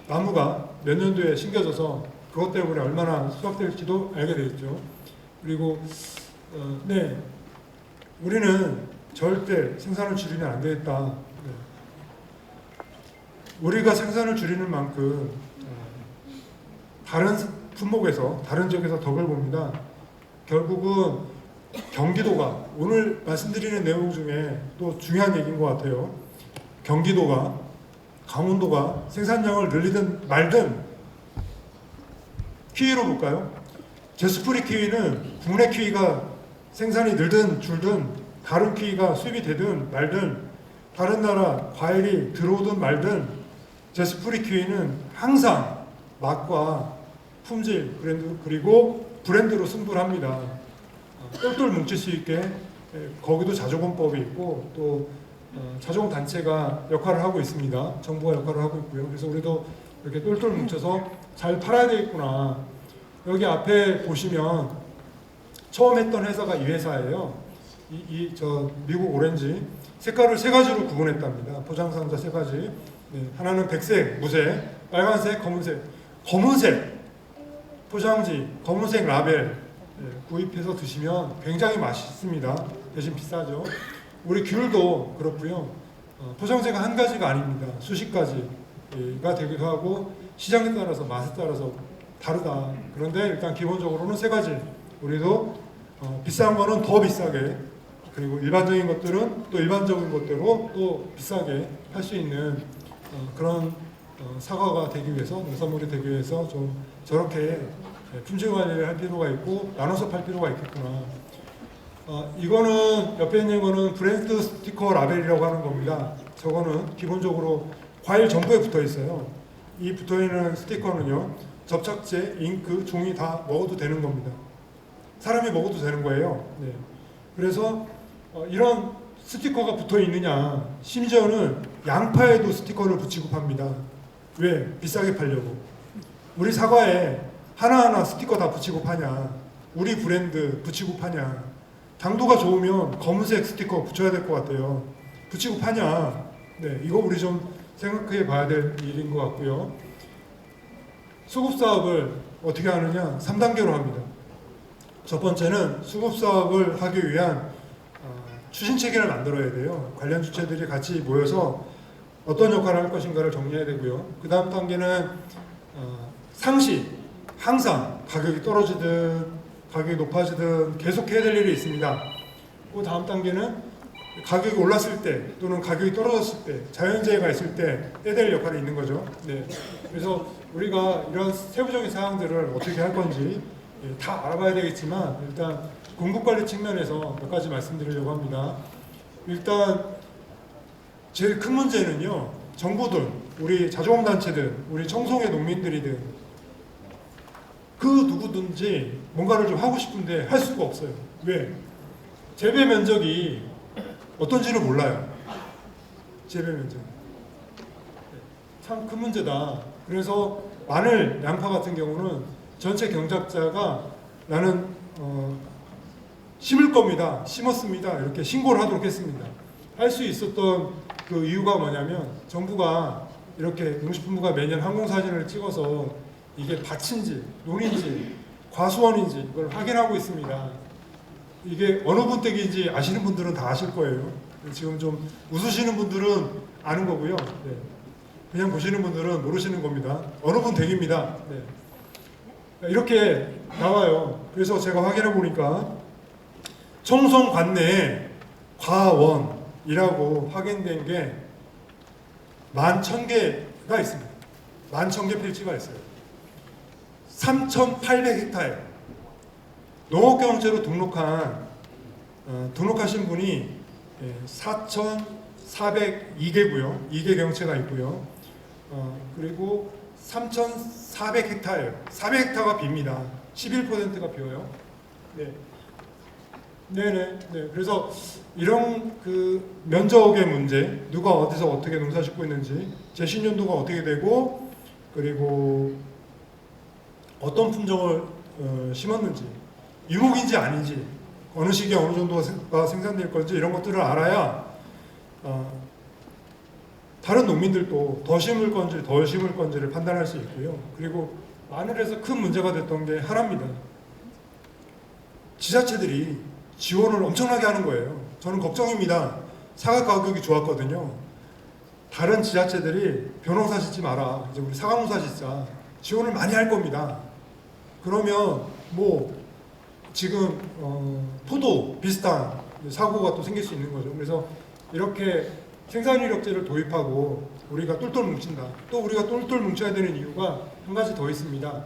나무가 몇 년도에 심겨져서 그것 때문에 얼마나 수확될지도 알게 되겠죠. 그리고 네, 우리는 절대 생산을 줄이면 안 되겠다. 네. 우리가 생산을 줄이는 만큼 다른 품목에서 다른 지역에서 덕을 봅니다. 결국은 경기도가 오늘 말씀드리는 내용 중에 또 중요한 얘기인 것 같아요. 경기도가 강원도가 생산량을 늘리든 말든 키위로 볼까요? 제스프리 키위는 국내 키위가 생산이 늘든 줄든 다른 키위가 수입이 되든 말든 다른 나라 과일이 들어오든 말든 제스프리 키위는 항상 맛과 품질 그리고 브랜드로 승부를 합니다. 똘똘 뭉칠 수 있게 거기도 자조금법이 있고 또 자조금 단체가 역할을 하고 있습니다. 정부가 역할을 하고 있고요. 그래서 우리도 이렇게 똘똘 뭉쳐서 잘 팔아야 되겠구나. 여기 앞에 보시면 처음 했던 회사가 이 회사예요. 저 미국 오렌지 색깔을 세 가지로 구분했답니다. 포장상자 세 가지. 네, 하나는 백색, 무색, 빨간색, 검은색. 검은색 포장지, 검은색 라벨 구입해서 드시면 굉장히 맛있습니다. 대신 비싸죠. 우리 귤도 그렇고요. 포장재가 한 가지가 아닙니다. 수십 가지가 되기도 하고 시장에 따라서 맛에 따라서 다르다. 그런데 일단 기본적으로는 세 가지. 우리도 비싼 거는 더 비싸게 그리고 일반적인 것들은 또 일반적인 것대로 또 비싸게 팔 수 있는 그런 사과가 되기 위해서 농산물이 되기 위해서 좀 저렇게 품질 관리를 할 필요가 있고 나눠서 팔 필요가 있겠구나. 이거는 옆에 있는 거는 브랜드 스티커 라벨이라고 하는 겁니다. 저거는 기본적으로 과일 전부에 붙어 있어요. 이 붙어 있는 스티커는요, 접착제, 잉크, 종이 다 먹어도 되는 겁니다. 사람이 먹어도 되는 거예요. 네. 그래서 이런 스티커가 붙어 있느냐, 심지어는 양파에도 스티커를 붙이고 팝니다. 왜? 비싸게 팔려고. 우리 사과에 하나하나 스티커 다 붙이고 파냐? 우리 브랜드 붙이고 파냐? 당도가 좋으면 검은색 스티커 붙여야 될 것 같아요. 붙이고 파냐? 네, 이거 우리 좀 생각해 봐야 될 일인 것 같고요. 수급 사업을 어떻게 하느냐? 3단계로 합니다. 첫 번째는 수급 사업을 하기 위한 추진 체계를 만들어야 돼요. 관련 주체들이 같이 모여서 어떤 역할을 할 것인가를 정리해야 되고요. 그 다음 단계는 상시, 항상 가격이 떨어지든 가격이 높아지든 계속 해야 될 일이 있습니다. 그 다음 단계는 가격이 올랐을 때 또는 가격이 떨어졌을 때 자연재해가 있을 때 해야 될 역할이 있는 거죠. 네. 그래서 우리가 이런 세부적인 사항들을 어떻게 할 건지 다 알아봐야 되겠지만 일단 공급관리 측면에서 몇 가지 말씀드리려고 합니다. 일단 제일 큰 문제는요, 정부든 우리 자조금단체든 우리 청송의 농민들이든 그 누구든지 뭔가를 좀 하고 싶은데 할 수가 없어요. 왜? 재배 면적이 어떤지를 몰라요. 재배 면적. 참 큰 문제다. 그래서 마늘, 양파 같은 경우는 전체 경작자가 나는 심을 겁니다. 심었습니다. 이렇게 신고를 하도록 했습니다. 할 수 있었던 그 이유가 뭐냐면 정부가 이렇게 농식품부가 매년 항공사진을 찍어서 이게 밭인지 논인지 과수원인지 이걸 확인하고 있습니다. 이게 어느 분댁인지 아시는 분들은 다 아실 거예요. 지금 좀 웃으시는 분들은 아는 거고요. 네. 그냥 보시는 분들은 모르시는 겁니다. 어느 분 댁입니다. 네. 이렇게 나와요. 그래서 제가 확인해 보니까 청송 관내에 과원이라고 확인된 게 11,000개가 있습니다. 11,000개 필지가 있어요. 3,800헥타르 농업경영체로 등록하신 분이 4,402개고요. 2개 경체가 있고요. 그리고 3,400헥타르, 400헥타르가 빕니다. 11%가 비어요. 네. 네네. 네. 그래서 이런 그 면적의 문제, 누가 어디서 어떻게 농사 짓고 있는지, 재신연도가 어떻게 되고, 그리고 어떤 품종을 심었는지, 유목인지 아닌지, 어느 시기에 어느 정도가 생산될 건지 이런 것들을 알아야 다른 농민들도 더 심을 건지 덜 심을 건지를 판단할 수 있고요. 그리고 마늘에서 큰 문제가 됐던 게 하나입니다. 지자체들이 지원을 엄청나게 하는 거예요. 저는 걱정입니다. 사과 가격이 좋았거든요. 다른 지자체들이 벼농사 짓지 마라. 이제 우리 사과농사 짓자. 지원을 많이 할 겁니다. 그러면 뭐 지금 포도 비슷한 사고가 또 생길 수 있는 거죠. 그래서 이렇게 생산이력제를 도입하고 우리가 똘똘 뭉친다. 또 우리가 똘똘 뭉쳐야 되는 이유가 한 가지 더 있습니다.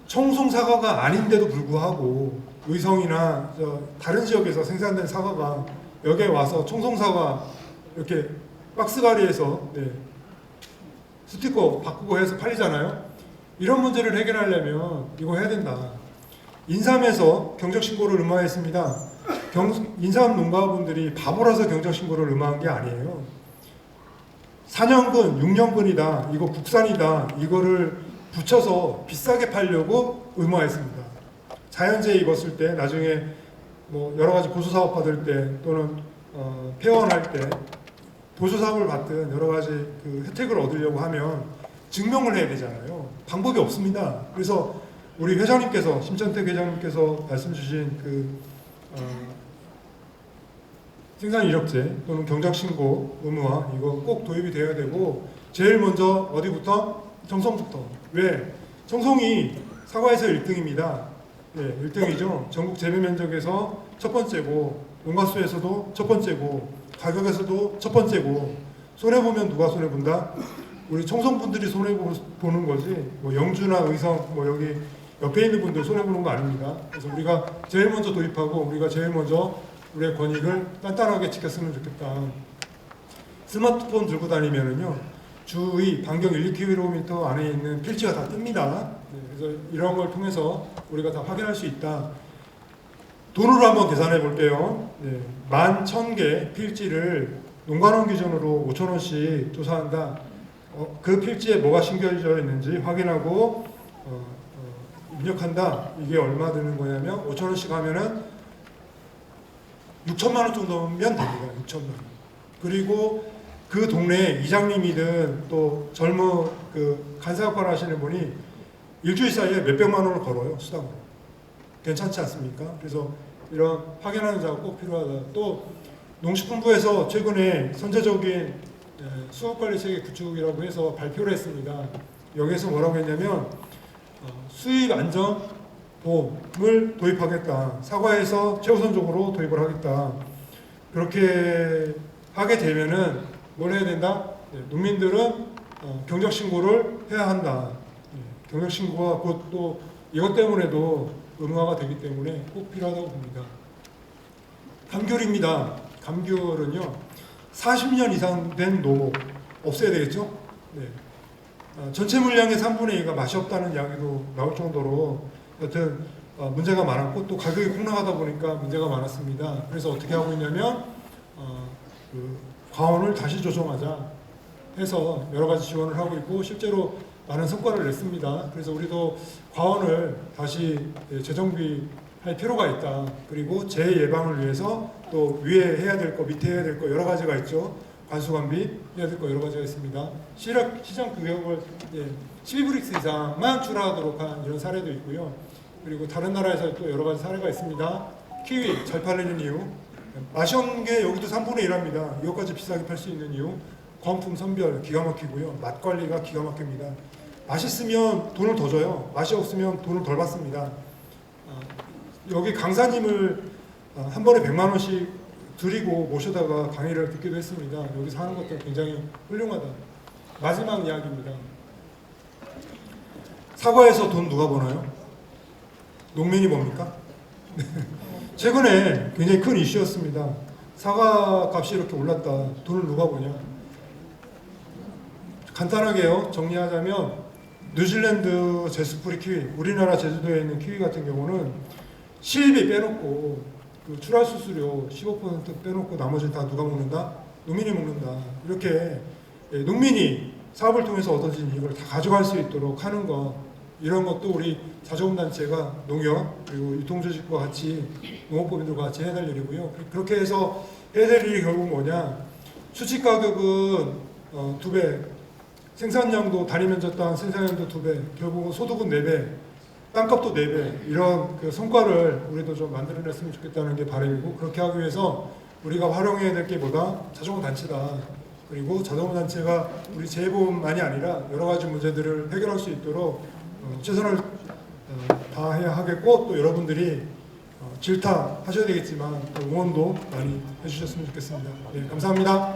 청송 사과가 아닌데도 불구하고 의성이나 다른 지역에서 생산된 사과가 여기에 와서 청송 사과 이렇게 박스가리에서 스티커 바꾸고 해서 팔리잖아요. 이런 문제를 해결하려면 이거 해야 된다. 인삼에서 경적신고를 의무화했습니다. 인삼 농가분들이 바보라서 경적신고를 의무화한 게 아니에요. 4년근, 6년근이다, 이거 국산이다, 이거를 붙여서 비싸게 팔려고 의무화했습니다. 자연재해 입었을 때, 나중에 뭐 여러 가지 보수사업 받을 때 또는 폐원할 때 보수사업을 받든 여러 가지 그 혜택을 얻으려고 하면 증명을 해야 되잖아요. 방법이 없습니다. 그래서 우리 회장님께서, 심천택 회장님께서 말씀 주신 그 생산 이력제 또는 경작 신고 의무화 이거 꼭 도입이 돼야 되고, 제일 먼저 어디부터? 청송부터. 왜? 청송이 사과에서 1등입니다. 네, 1등이죠. 전국 재배 면적에서 첫 번째고, 농가수에서도 첫 번째고, 가격에서도 첫 번째고. 손해 보면 누가 손해 본다? 우리 청송분들이 손해 보는 거지. 뭐 영주나 의성, 뭐 여기 옆에 있는 분들 손해 보는 거 아닙니다. 그래서 우리가 제일 먼저 도입하고, 우리가 제일 먼저 우리의 권익을 단단하게 지켰으면 좋겠다. 스마트폰 들고 다니면은요, 주의 반경 1km 안에 있는 필지가 다 뜹니다. 네, 그래서 이런 걸 통해서 우리가 다 확인할 수 있다. 돈으로 한번 계산해 볼게요. 네, 11,000개 필지를 농가농 기준으로 5,000원씩 조사한다. 그 필지에 뭐가 심겨져 있는지 확인하고 입력한다. 이게 얼마 드는 거냐면 5,000원씩 하면은 6천만 원 정도면 됩니다. 6천만 원. 그리고 그 동네에 이장님이든 또 젊은 그 간사역할 하시는 분이 일주일 사이에 몇백만 원을 걸어요. 수당으로. 괜찮지 않습니까? 그래서 이런 확인하는 작업 꼭 필요하다. 또 농식품부에서 최근에 선제적인 수급관리체계 구축이라고 해서 발표를 했습니다. 여기에서 뭐라고 했냐면 수익 안정 보험을 도입하겠다. 사과에서 최우선적으로 도입을 하겠다. 그렇게 하게 되면은 뭘 해야 된다? 농민들은 경적 신고를 해야 한다. 경적 신고가 곧 또 이것 때문에도 의무화가 되기 때문에 꼭 필요하다고 봅니다. 감귤입니다. 감귤은요, 40년 이상 된 노목 없애야 되겠죠? 네. 전체 물량의 3분의 2가 맛이 없다는 이야기도 나올 정도로 여튼 문제가 많았고, 또 가격이 폭락하다 보니까 문제가 많았습니다. 그래서 어떻게 하고 있냐면 그 과원을 다시 조정하자 해서 여러 가지 지원을 하고 있고, 실제로 많은 성과를 냈습니다. 그래서 우리도 과원을 다시 재정비할 할 필요가 있다. 그리고 재해 예방을 위해서 또 위에 해야 될 거, 밑에 해야 될 거 여러 가지가 있죠. 관수관비 해야 될 거 여러 가지가 있습니다. 시장 규격을 12브릭스 이상만 출하하도록 한 이런 사례도 있고요. 그리고 다른 나라에서 또 여러 가지 사례가 있습니다. 키위 잘 팔리는 이유, 맛이 없는 게 여기도 3분의 1합니다. 이것까지 비싸게 팔 수 있는 이유, 거품 선별 기가 막히고요. 맛 관리가 기가 막힙니다. 맛있으면 돈을 더 줘요. 맛이 없으면 돈을 덜 받습니다. 여기 강사님을 한 번에 100만 원씩 드리고 모셔다가 강의를 듣기도 했습니다. 여기서 하는 것도 굉장히 훌륭하다. 마지막 이야기입니다. 사과에서 돈 누가 버나요? 농민이 봅니까? 최근에 굉장히 큰 이슈였습니다. 사과 값이 이렇게 올랐다. 돈을 누가 버냐? 간단하게요. 정리하자면 뉴질랜드 제스프리 키위, 우리나라 제주도에 있는 키위 같은 경우는 실비 빼놓고 그 출하 수수료 15% 빼놓고 나머지 다 누가 먹는다? 농민이 먹는다. 이렇게 농민이 사업을 통해서 얻어진 이익을 다 가져갈 수 있도록 하는 것, 이런 것도 우리 자조금단체가 농협 그리고 유통조직과 같이 농업법인들과 같이 해야 될 일이고요. 그렇게 해서 해야 될 일이 결국 뭐냐? 수치 가격은 2배, 생산량도 단위 면적당 생산량도 2배, 결국은 소득은 4배, 땅값도 4배, 이런 그 성과를 우리도 좀 만들어냈으면 좋겠다는 게 바람이고, 그렇게 하기 위해서 우리가 활용해야 될 게 뭐다? 자조금단체다. 그리고 자조금단체가 우리 재해보험만이 아니라 여러 가지 문제들을 해결할 수 있도록 최선을 다해야 하겠고, 또 여러분들이 질타하셔야 되겠지만 응원도 많이 해주셨으면 좋겠습니다. 네, 감사합니다.